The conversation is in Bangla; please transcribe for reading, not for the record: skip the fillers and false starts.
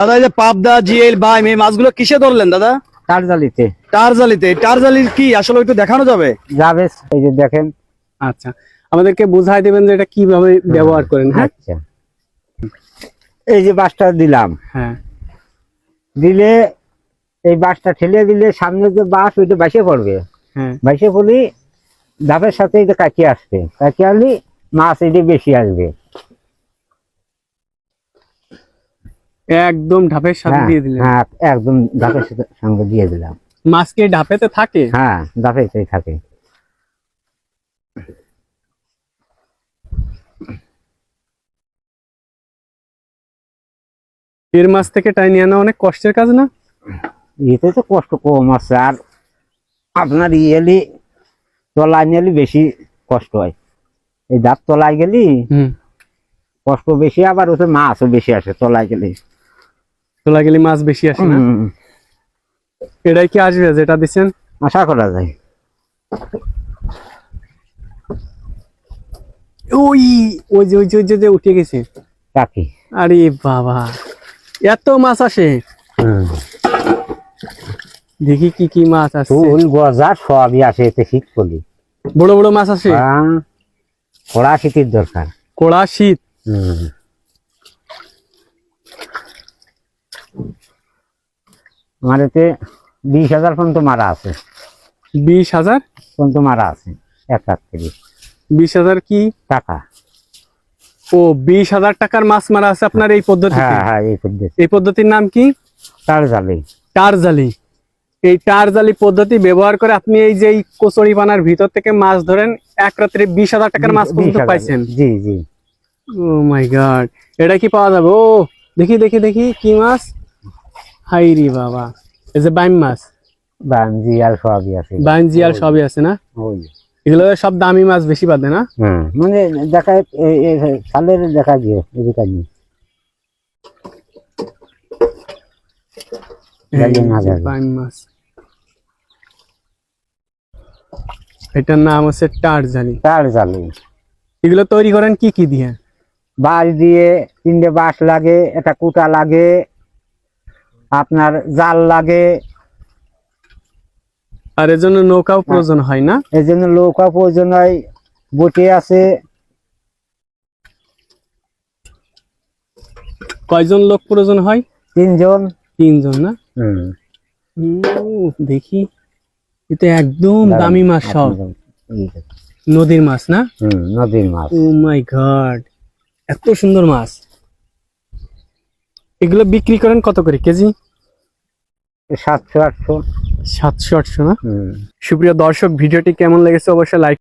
দাদা এই যে পাবদা, জিএল, বাইম এই মাছগুলো কিসে ধরলেন দাদা? টারজালিতে। টারজালি কি আসলে একটু দেখানো যাবে? যাবে, এই যে দেখেন। আচ্ছা, আমাদেরকে বুঝাই দেবেন যে এটা কিভাবে ব্যবহার করেন। হ্যাঁ, আচ্ছা, এই যে বাঁশটা দিলাম, হ্যাঁ, দিলে এই বাঁশটা ঠেলে দিলে সামনে যে বাঁশ ওইটা বাইসে পড়বে। হ্যাঁ, বাইসে পড়ি ধাপের সাথে এটা কাটিয়ে আসবে, কাটিয়ে আনলি মাছ এটি বেশি আসবে। একদম ঢাপের সাথে দিয়ে দিলেন। হ্যাঁ, একদম ধাপের সঙ্গে দিয়ে দিলাম। মাছ কি ঢাপেতে থাকে? হ্যাঁ, ধাপেতেই থাকে। এর মাছ থেকে টাইনি আনা অনেক কষ্টের কাজ না? এতে তো কষ্ট কম আছে, আর আপনার ইয়েলি তলায় নিলে বেশি কষ্ট হয়। এই ধাপ তলায় গেলি কষ্ট বেশি, আবার ওতে মাছও বেশি আসে তলায় গেলে। তোলা গেলে মাছ বেশি আসে না? এটাই কি আসবে যেটা দিচ্ছেন? আশা করা যায়। ওই ওই যে ওই যে ওই যে উঠে গেছে। কাকি, আরে বাবা, এত মাছ আসে! দেখি কি কি মাছ আছে। ফুল গজা সবই আসে এতে, শীত করলি বড় বড় মাছ আসে। কড়া শীতের দরকার। কড়া শীত। আমার এতে 20,000 পর্যন্ত মারা আছে। 20,000 পর্যন্ত মারা আছে এক হাত থেকে। 20,000 কি টাকা? ও, 20,000 টাকার মাছ মারা আছে আপনার এই পদ্ধতিতে? হ্যাঁ হ্যাঁ, এই পদ্ধতি। এই পদ্ধতির নাম কি? টারজালি। টারজালি। এই টারজালি পদ্ধতি ব্যবহার করে আপনি এই যে কচুরি পানার ভিতর থেকে মাছ ধরেন, এক রাত্রে 20,000 টাকার মাছ পর্যন্ত পাইছেন? জি জি। ও মাই গড, এটা কি পাওয়া যাবে? ও দেখি দেখি দেখি, কি মাছ? হাই রে বাবা, এই যে বাইম মাছ। বাঞ্জি আর সবই আছে। বাইঞ্জি আর সবই আছে না? এগুলো সব দামি মাছ, বেশি বাদে না? মানে দেখায় সালের দেখা গিয়ে এদিকে নিয়ে বাইম মাছ। এটার নাম হচ্ছে টারজালি। টারজালি। এগুলো তৈরি করেন কি কি দিয়ে? বাঁশ দিয়ে, 3টে বাঁশ লাগে, একটা কুটা লাগে, আপনার জাল লাগে, আর এর জন্য নৌকাও প্রয়োজন হয় না? এই জন্য নৌকা প্রয়োজন হয়। বটে আছে। কয়জন লোক প্রয়োজন হয়? 3 জন। 3 জন না? দেখি, এটা একদম দামি মাছ, সব নদীর মাছ না? নদীর মাছ। ও মাই গড, এত সুন্দর মাছ! এগুলো বিক্রি করেন কত করে কেজি? 700-800। 700-800 না? সুপ্রিয় দর্শক, ভিডিওটি কেমন লেগেছে অবশ্যই লাইক